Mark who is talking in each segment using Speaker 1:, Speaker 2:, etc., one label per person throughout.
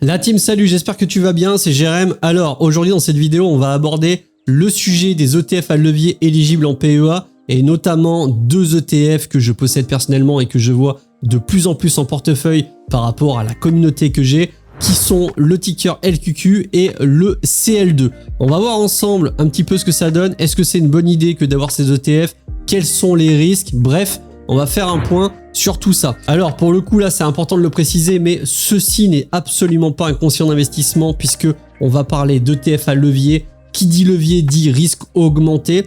Speaker 1: La team, salut, j'espère que tu vas bien, c'est Jérém. Alors, aujourd'hui dans cette vidéo, on va aborder le sujet des ETF à levier éligibles en PEA et notamment deux ETF que je possède personnellement et que je vois de plus en plus en portefeuille par rapport à la communauté que j'ai, qui sont le ticker LQQ et le CL2. On va voir ensemble un petit peu ce que ça donne. Est-ce que c'est une bonne idée que d'avoir ces ETF? Quels sont les risques? Bref, on va faire un point sur tout ça. Alors pour le coup là, c'est important de le préciser, mais ceci n'est absolument pas un conseil d'investissement puisque on va parler d'ETF à levier. Qui dit levier dit risque augmenté.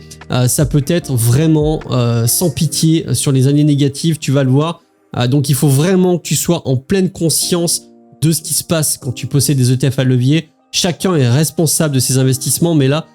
Speaker 1: Ça peut être vraiment sans pitié sur les années négatives, tu vas le voir. Donc il faut vraiment que tu sois en pleine conscience de ce qui se passe quand tu possèdes des ETF à levier. Chacun est responsable de ses investissements, mais là,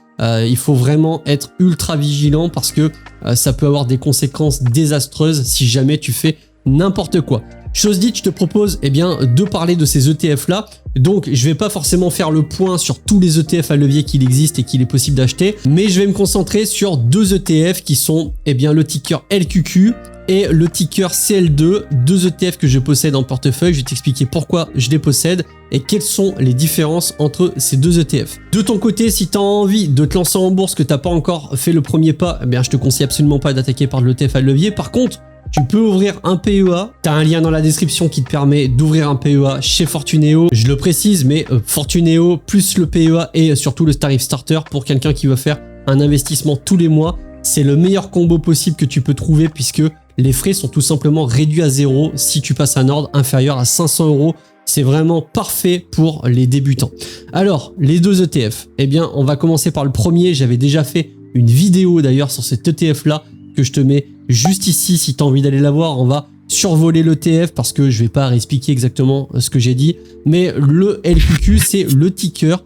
Speaker 1: il faut vraiment être ultra vigilant parce que ça peut avoir des conséquences désastreuses si jamais tu fais n'importe quoi. Chose dite, je te propose de parler de ces ETF là. Donc je vais pas forcément faire le point sur tous les ETF à levier qu'il existe et qu'il est possible d'acheter, mais je vais me concentrer sur deux ETF qui sont le ticker LQQ et le ticker CL2, deux ETF que je possède en portefeuille. Je vais t'expliquer pourquoi je les possède et quelles sont les différences entre ces deux ETF. De ton côté, si tu as envie de te lancer en bourse, que tu n'as pas encore fait le premier pas, je te conseille absolument pas d'attaquer par de l'ETF à levier. Par contre, tu peux ouvrir un PEA. Tu as un lien dans la description qui te permet d'ouvrir un PEA chez Fortuneo. Je le précise, mais Fortuneo plus le PEA et surtout le tarif starter pour quelqu'un qui veut faire un investissement tous les mois. C'est le meilleur combo possible que tu peux trouver puisque les frais sont tout simplement réduits à zéro si tu passes un ordre inférieur à 500 €. C'est vraiment parfait pour les débutants. Alors, les deux ETF, on va commencer par le premier. J'avais déjà fait une vidéo d'ailleurs sur cet ETF-là que je te mets juste ici si tu as envie d'aller la voir. On va survoler l'ETF parce que je vais pas réexpliquer exactement ce que j'ai dit. Mais le LQQ, c'est le ticker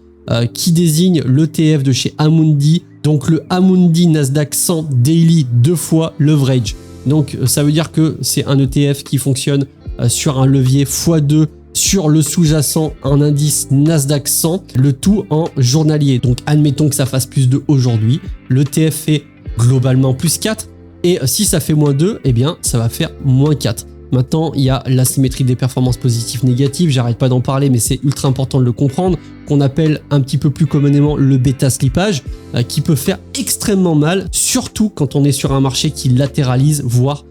Speaker 1: qui désigne l'ETF de chez Amundi. Donc le Amundi Nasdaq 100 Daily 2 fois Leverage. Donc ça veut dire que c'est un ETF qui fonctionne sur un levier x2 sur le sous-jacent en indice Nasdaq 100, le tout en journalier. Donc admettons que ça fasse plus 2 aujourd'hui, l'ETF fait globalement plus 4 et si ça fait moins 2, ça va faire moins 4. Maintenant, il y a l'asymétrie des performances positives négatives, j'arrête pas d'en parler mais c'est ultra important de le comprendre, qu'on appelle un petit peu plus communément le bêta slippage, qui peut faire extrêmement mal, surtout quand on est sur un marché qui latéralise, voire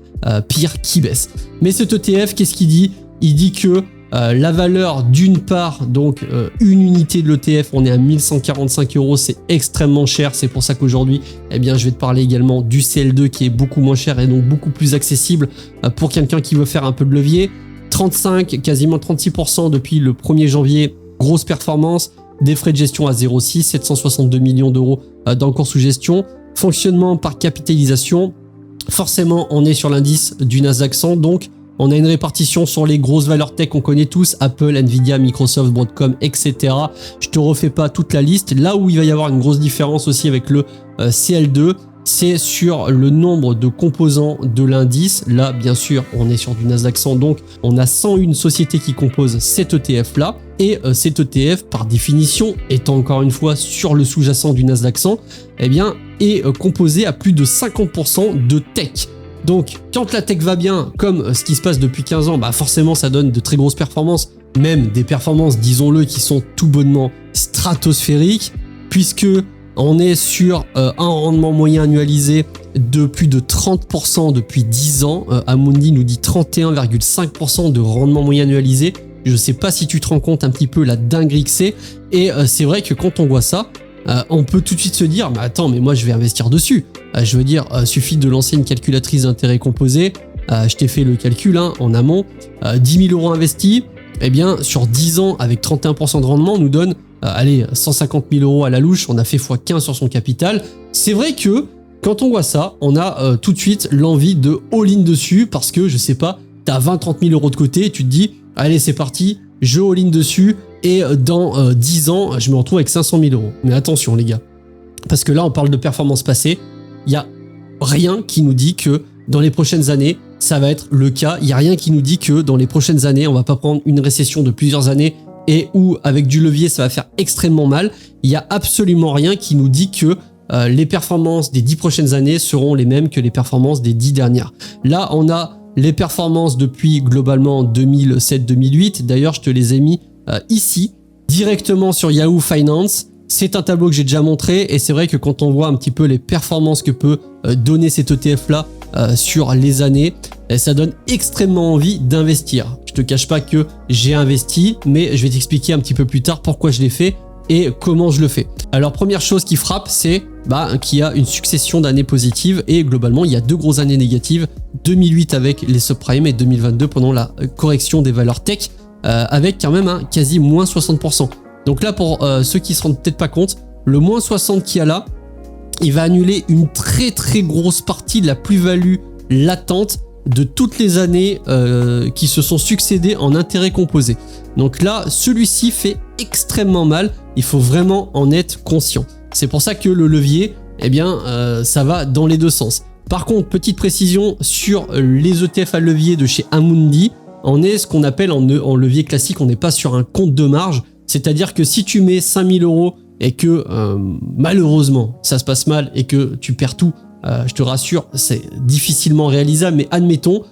Speaker 1: pire, qui baisse. Mais cet ETF, qu'est-ce qu'il dit? Il dit que la valeur d'une part, donc une unité de l'ETF, on est à 1145 €, c'est extrêmement cher, c'est pour ça qu'aujourd'hui, je vais te parler également du CL2 qui est beaucoup moins cher et donc beaucoup plus accessible pour quelqu'un qui veut faire un peu de levier. 35, quasiment 36% depuis le 1er janvier, grosse performance, des frais de gestion à 0,6, 762 millions d'euros d'encours sous gestion, fonctionnement par capitalisation, forcément on est sur l'indice du Nasdaq 100, donc on a une répartition sur les grosses valeurs tech qu'on connaît tous, Apple, Nvidia, Microsoft, Broadcom, etc. Je te refais pas toute la liste. Là où il va y avoir une grosse différence aussi avec le CL2, c'est sur le nombre de composants de l'indice. Là, bien sûr, on est sur du Nasdaq 100, donc on a 101 sociétés qui composent cet ETF-là. Et cet ETF, par définition, étant encore une fois sur le sous-jacent du Nasdaq 100, est composé à plus de 50% de tech. Donc, quand la tech va bien, comme ce qui se passe depuis 15 ans, forcément, ça donne de très grosses performances, même des performances, disons-le, qui sont tout bonnement stratosphériques, puisque on est sur un rendement moyen annualisé de plus de 30% depuis 10 ans. Amundi nous dit 31,5% de rendement moyen annualisé. Je ne sais pas si tu te rends compte un petit peu la dinguerie que c'est. Et c'est vrai que quand on voit ça, on peut tout de suite se dire attends, mais moi je vais investir dessus. Suffit de lancer une calculatrice d'intérêt composé. Je t'ai fait le calcul en amont. 10 000 € investis, sur 10 ans avec 31% de rendement, on nous donne 150 000 € à la louche. On a fait x15 sur son capital. C'est vrai que quand on voit ça, on a tout de suite l'envie de all-in dessus parce que je sais pas, tu as 20-30 000 € de côté et tu te dis allez, c'est parti, je all-in dessus. Et dans 10 ans, je me retrouve avec 500 000 €. Mais attention les gars, parce que là on parle de performance passée, il n'y a rien qui nous dit que dans les prochaines années, ça va être le cas. Il n'y a rien qui nous dit que dans les prochaines années, on va pas prendre une récession de plusieurs années et où avec du levier, ça va faire extrêmement mal. Il n'y a absolument rien qui nous dit que les performances des 10 prochaines années seront les mêmes que les performances des 10 dernières. Là, on a les performances depuis globalement 2007-2008. D'ailleurs, je te les ai mis ici, directement sur Yahoo Finance. C'est un tableau que j'ai déjà montré et c'est vrai que quand on voit un petit peu les performances que peut donner cet ETF-là sur les années, ça donne extrêmement envie d'investir. Je te cache pas que j'ai investi, mais je vais t'expliquer un petit peu plus tard pourquoi je l'ai fait et comment je le fais. Alors première chose qui frappe, c'est qu'il y a une succession d'années positives et globalement il y a 2 grosses années négatives, 2008 avec les subprimes et 2022 pendant la correction des valeurs tech avec quand même un quasi moins 60%. Donc là pour ceux qui se rendent peut-être pas compte, le moins 60 qu'il y a là, il va annuler une très très grosse partie de la plus-value latente de toutes les années qui se sont succédées en intérêt composé. Donc là, celui-ci fait extrêmement mal, il faut vraiment en être conscient. C'est pour ça que le levier, eh bien, ça va dans les deux sens. Par contre, petite précision sur les ETF à levier de chez Amundi, on est ce qu'on appelle en levier classique, on n'est pas sur un compte de marge, c'est-à-dire que si tu mets 5000 € et que malheureusement ça se passe mal et que tu perds tout, je te rassure, c'est difficilement réalisable, mais admettons,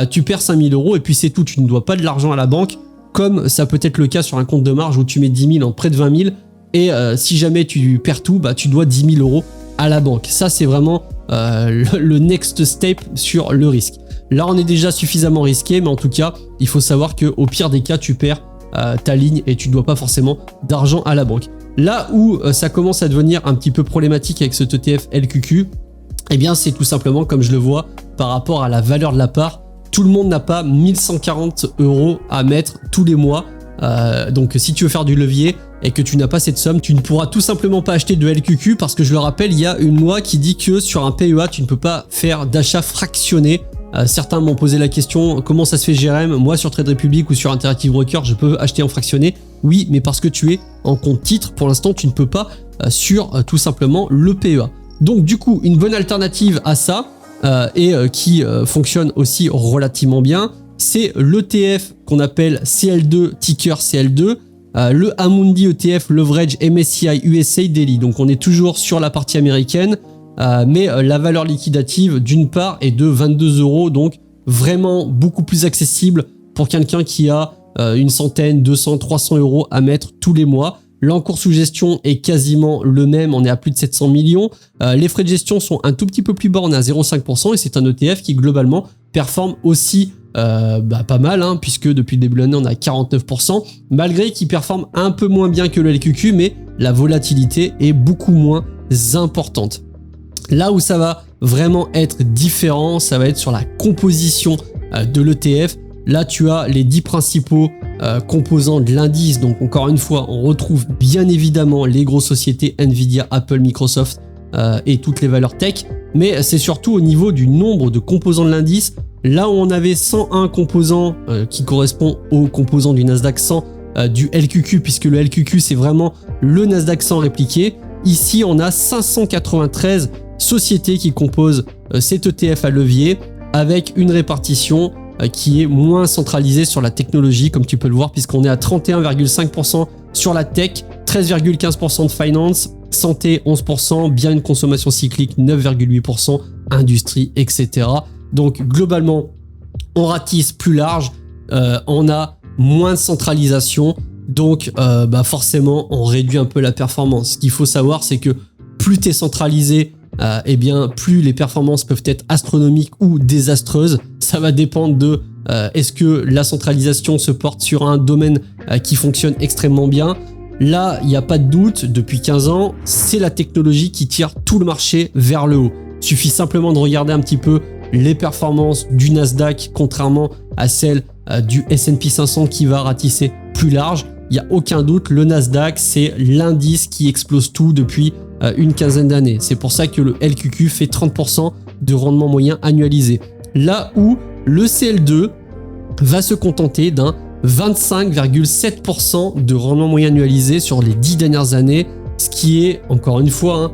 Speaker 1: tu perds 5000 € et puis c'est tout, tu ne dois pas de l'argent à la banque, comme ça peut être le cas sur un compte de marge où tu mets 10 000 en près de 20 000 et si jamais tu perds tout, tu dois 10 000 € à la banque. Ça, c'est vraiment le next step sur le risque. Là, on est déjà suffisamment risqué, mais en tout cas, il faut savoir qu'au pire des cas, tu perds ta ligne et tu ne dois pas forcément d'argent à la banque. Là où ça commence à devenir un petit peu problématique avec cet ETF LQQ, eh bien, c'est tout simplement, comme je le vois, par rapport à la valeur de la part. Tout le monde n'a pas 1140 € à mettre tous les mois. Donc, si tu veux faire du levier et que tu n'as pas cette somme, tu ne pourras tout simplement pas acheter de LQQ parce que je le rappelle, il y a une loi qui dit que sur un PEA, tu ne peux pas faire d'achat fractionné. Certains m'ont posé la question, comment ça se fait Jérém? Moi sur Trade Republic ou sur Interactive Broker, je peux acheter en fractionné. Oui, mais parce que tu es en compte titre, pour l'instant tu ne peux pas sur tout simplement le PEA. Donc du coup, une bonne alternative à ça qui fonctionne aussi relativement bien, c'est l'ETF qu'on appelle CL2, ticker CL2, le Amundi ETF Leverage MSCI USA Daily. Donc on est toujours sur la partie américaine. Mais la valeur liquidative d'une part est de 22 €, donc vraiment beaucoup plus accessible pour quelqu'un qui a une centaine, 200, 300 € à mettre tous les mois. L'encours sous gestion est quasiment le même, on est à plus de 700 millions. Les frais de gestion sont un tout petit peu plus bas, on est à 0,5% et c'est un ETF qui globalement performe aussi pas mal, hein, puisque depuis le début de l'année on est à 49%, malgré qu'il performe un peu moins bien que le LQQ, mais la volatilité est beaucoup moins importante. Là où ça va vraiment être différent, ça va être sur la composition de l'ETF. Là, tu as les 10 principaux composants de l'indice. Donc, encore une fois, on retrouve bien évidemment les grosses sociétés Nvidia, Apple, Microsoft et toutes les valeurs tech. Mais c'est surtout au niveau du nombre de composants de l'indice. Là où on avait 101 composants qui correspond aux composants du Nasdaq 100 du LQQ, puisque le LQQ, c'est vraiment le Nasdaq 100 répliqué. Ici, on a 593 sociétés qui composent cet ETF à levier avec une répartition qui est moins centralisée sur la technologie, comme tu peux le voir, puisqu'on est à 31,5% sur la tech, 13,15% de finance, santé 11%, biens et consommation cyclique 9,8%, industrie, etc. Donc globalement, on ratisse plus large, on a moins de centralisation, donc forcément on réduit un peu la performance. Ce qu'il faut savoir, c'est que plus tu es centralisé, eh bien plus les performances peuvent être astronomiques ou désastreuses. Ça va dépendre de est-ce que la centralisation se porte sur un domaine qui fonctionne extrêmement bien. Là, il n'y a pas de doute, depuis 15 ans, c'est la technologie qui tire tout le marché vers le haut. Il suffit simplement de regarder un petit peu les performances du Nasdaq, contrairement à celles du S&P 500 qui va ratisser plus large. Il n'y a aucun doute, le Nasdaq, c'est l'indice qui explose tout depuis une quinzaine d'années. C'est pour ça que le LQQ fait 30% de rendement moyen annualisé. Là où le CL2 va se contenter d'un 25,7% de rendement moyen annualisé sur les 10 dernières années, ce qui est, encore une fois,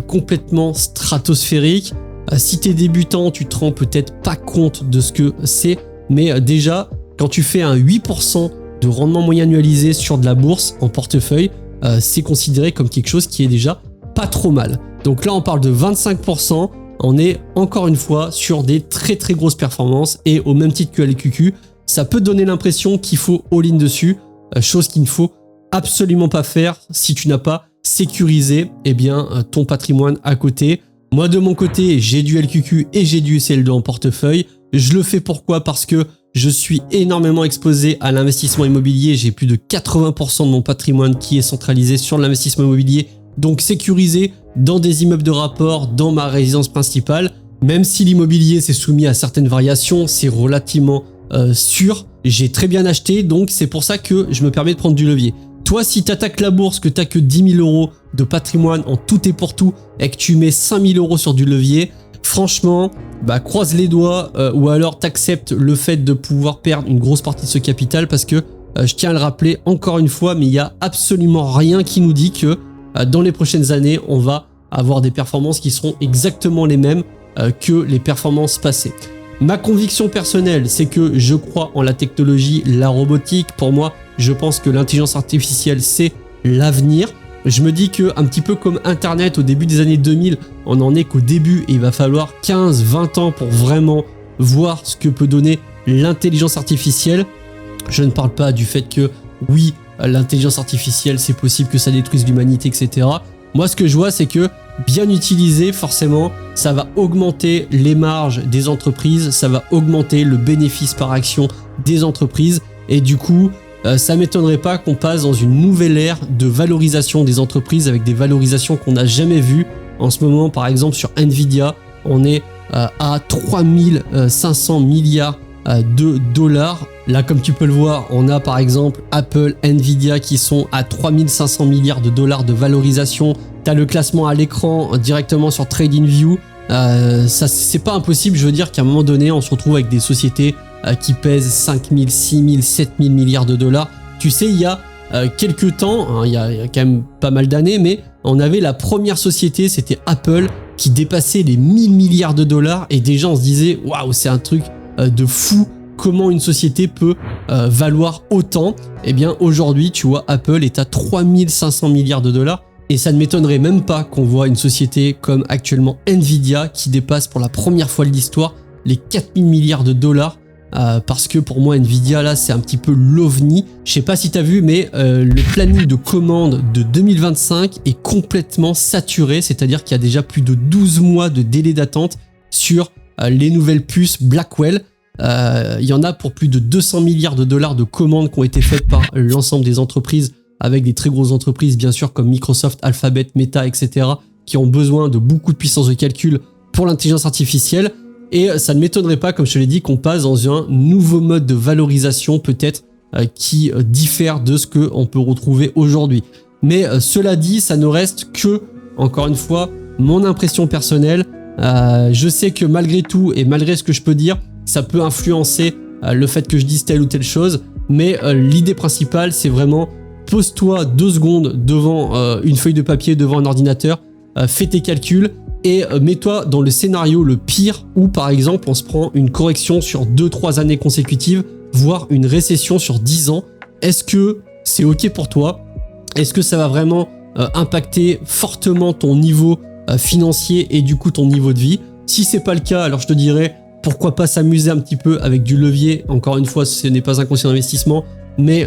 Speaker 1: complètement stratosphérique. Si tu es débutant, tu te rends peut-être pas compte de ce que c'est, mais déjà, quand tu fais un 8% de rendement moyen annualisé sur de la bourse en portefeuille, c'est considéré comme quelque chose qui est déjà pas trop mal. Donc là, on parle de 25%, on est encore une fois sur des très grosses performances et au même titre que LQQ, ça peut donner l'impression qu'il faut all-in dessus. chose qu'il ne faut absolument pas faire si tu n'as pas sécurisé ton patrimoine à côté. Moi de mon côté, j'ai du LQQ et j'ai du UCL2 en portefeuille. Je le fais pourquoi? Parce que je suis énormément exposé à l'investissement immobilier. J'ai plus de 80% de mon patrimoine qui est centralisé sur l'investissement immobilier. Donc sécurisé dans des immeubles de rapport, dans ma résidence principale. Même si l'immobilier s'est soumis à certaines variations, c'est relativement sûr. J'ai très bien acheté, donc c'est pour ça que je me permets de prendre du levier. Toi, si tu attaques la bourse, que tu n'as que 10 000 euros de patrimoine en tout et pour tout et que tu mets 5 000 euros sur du levier, franchement, croise les doigts ou alors t'acceptes le fait de pouvoir perdre une grosse partie de ce capital parce que je tiens à le rappeler encore une fois, mais il n'y a absolument rien qui nous dit que dans les prochaines années, on va avoir des performances qui seront exactement les mêmes que les performances passées. Ma conviction personnelle, c'est que je crois en la technologie, la robotique. Pour moi, je pense que l'intelligence artificielle, c'est l'avenir. Je me dis que un petit peu comme Internet au début des années 2000, on n'en est qu'au début et il va falloir 15-20 ans pour vraiment voir ce que peut donner l'intelligence artificielle. Je ne parle pas du fait que oui, l'intelligence artificielle, c'est possible que ça détruise l'humanité, etc. Moi, ce que je vois, c'est que bien utilisé, forcément, ça va augmenter les marges des entreprises, ça va augmenter le bénéfice par action des entreprises et du coup, ça m'étonnerait pas qu'on passe dans une nouvelle ère de valorisation des entreprises avec des valorisations qu'on n'a jamais vues. En ce moment, par exemple, sur Nvidia, on est à 3500 milliards de dollars. Là, comme tu peux le voir, on a par exemple Apple, Nvidia qui sont à 3500 milliards de dollars de valorisation. Tu as le classement à l'écran directement sur TradingView. Ça, c'est pas impossible. Je veux dire qu'à un moment donné, on se retrouve avec des sociétés qui pèsent 5000, 6000, 7000 milliards de dollars. Tu sais, il y a quelques temps, il y a quand même pas mal d'années, mais on avait la première société, c'était Apple, qui dépassait les 1000 milliards de dollars et des gens se disaient « Waouh, c'est un truc de fou !» Comment une société peut valoir autant. Eh bien aujourd'hui, tu vois, Apple est à 3500 milliards de dollars et ça ne m'étonnerait même pas qu'on voit une société comme actuellement Nvidia qui dépasse pour la première fois de l'histoire les 4000 milliards de dollars parce que pour moi Nvidia là c'est un petit peu l'ovni. Je sais pas si tu as vu mais le planning de commande de 2025 est complètement saturé, c'est-à-dire qu'il y a déjà plus de 12 mois de délai d'attente sur les nouvelles puces Blackwell. Il y en a pour plus de 200 milliards de dollars de commandes qui ont été faites par l'ensemble des entreprises, avec des très grosses entreprises bien sûr comme Microsoft, Alphabet, Meta, etc. qui ont besoin de beaucoup de puissance de calcul pour l'intelligence artificielle. Et ça ne m'étonnerait pas, comme je te l'ai dit, qu'on passe dans un nouveau mode de valorisation peut-être qui diffère de ce qu'on peut retrouver aujourd'hui. Mais cela dit, ça ne reste que, encore une fois, mon impression personnelle. Je sais que malgré tout et malgré ce que je peux dire, ça peut influencer le fait que je dise telle ou telle chose, mais l'idée principale, c'est vraiment pose-toi 2 secondes devant une feuille de papier, devant un ordinateur, fais tes calculs et mets-toi dans le scénario le pire où, par exemple, on se prend une correction sur 2-3 années consécutives, voire une récession sur 10 ans. Est-ce que c'est OK pour toi? Est-ce que ça va vraiment impacter fortement ton niveau financier et du coup ton niveau de vie? Si c'est pas le cas, alors je te dirais pourquoi pas s'amuser un petit peu avec du levier. Encore une fois, ce n'est pas un conseil d'investissement, mais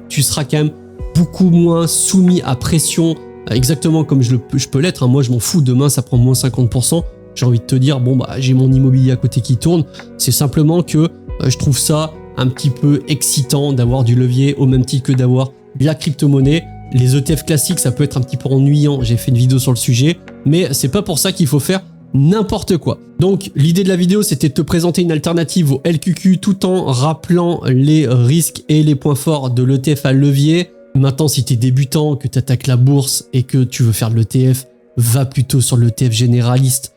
Speaker 1: tu seras quand même beaucoup moins soumis à pression, exactement comme je peux l'être. Hein. Moi, je m'en fous. Demain, ça prend moins 50%. J'ai envie de te dire, bon, j'ai mon immobilier à côté qui tourne. C'est simplement que je trouve ça un petit peu excitant d'avoir du levier au même titre que d'avoir de la crypto-monnaie. Les ETF classiques, ça peut être un petit peu ennuyant. J'ai fait une vidéo sur le sujet, mais c'est pas pour ça qu'il faut faire n'importe quoi. Donc l'idée de la vidéo, c'était de te présenter une alternative au LQQ tout en rappelant les risques et les points forts de l'ETF à levier. Maintenant, si tu es débutant, que tu attaques la bourse et que tu veux faire de l'ETF, va plutôt sur l'ETF généraliste.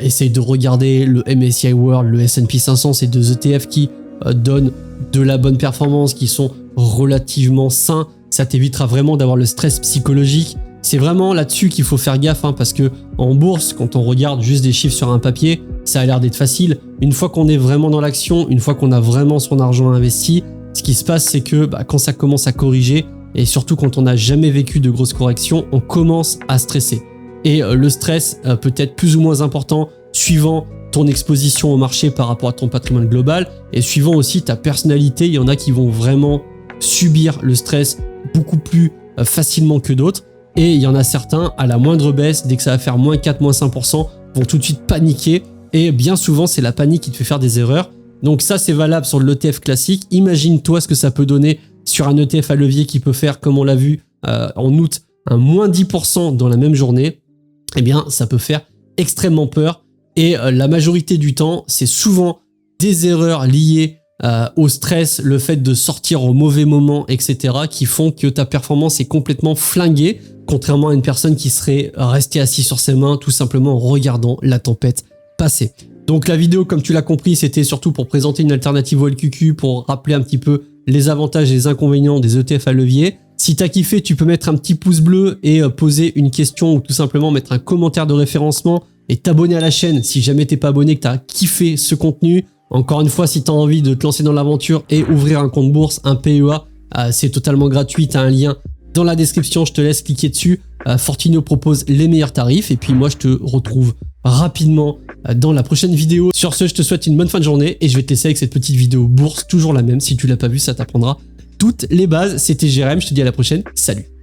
Speaker 1: Essaye de regarder le MSCI World, le S&P 500, c'est 2 ETF qui donnent de la bonne performance, qui sont relativement sains. Ça t'évitera vraiment d'avoir le stress psychologique. C'est vraiment là-dessus qu'il faut faire gaffe, hein, parce que en bourse, quand on regarde juste des chiffres sur un papier, ça a l'air d'être facile. Une fois qu'on est vraiment dans l'action, une fois qu'on a vraiment son argent investi, ce qui se passe, c'est que quand ça commence à corriger, et surtout quand on n'a jamais vécu de grosses corrections, on commence à stresser. Et le stress peut être plus ou moins important suivant ton exposition au marché par rapport à ton patrimoine global et suivant aussi ta personnalité. Il y en a qui vont vraiment subir le stress beaucoup plus facilement que d'autres. Et il y en a certains, à la moindre baisse, dès que ça va faire moins 4, moins 5%, vont tout de suite paniquer. Et bien souvent, c'est la panique qui te fait faire des erreurs. Donc ça, c'est valable sur l'ETF classique. Imagine-toi ce que ça peut donner sur un ETF à levier qui peut faire, comme on l'a vu en août, un moins 10% dans la même journée. Eh bien, ça peut faire extrêmement peur. Et la majorité du temps, c'est souvent des erreurs liées au stress, le fait de sortir au mauvais moment, etc. qui font que ta performance est complètement flinguée, contrairement à une personne qui serait restée assise sur ses mains, tout simplement en regardant la tempête passer. Donc la vidéo, comme tu l'as compris, c'était surtout pour présenter une alternative au LQQ, pour rappeler un petit peu les avantages et les inconvénients des ETF à levier. Si t'as kiffé, tu peux mettre un petit pouce bleu et poser une question ou tout simplement mettre un commentaire de référencement et t'abonner à la chaîne si jamais t'es pas abonné, que t'as kiffé ce contenu. Encore une fois, si tu as envie de te lancer dans l'aventure et ouvrir un compte bourse, un PEA, c'est totalement gratuit. Tu as un lien dans la description, je te laisse cliquer dessus. Fortinio propose les meilleurs tarifs et puis moi, je te retrouve rapidement dans la prochaine vidéo. Sur ce, je te souhaite une bonne fin de journée et je vais te laisser avec cette petite vidéo bourse, toujours la même. Si tu l'as pas vue, ça t'apprendra toutes les bases. C'était Jérém, je te dis à la prochaine. Salut!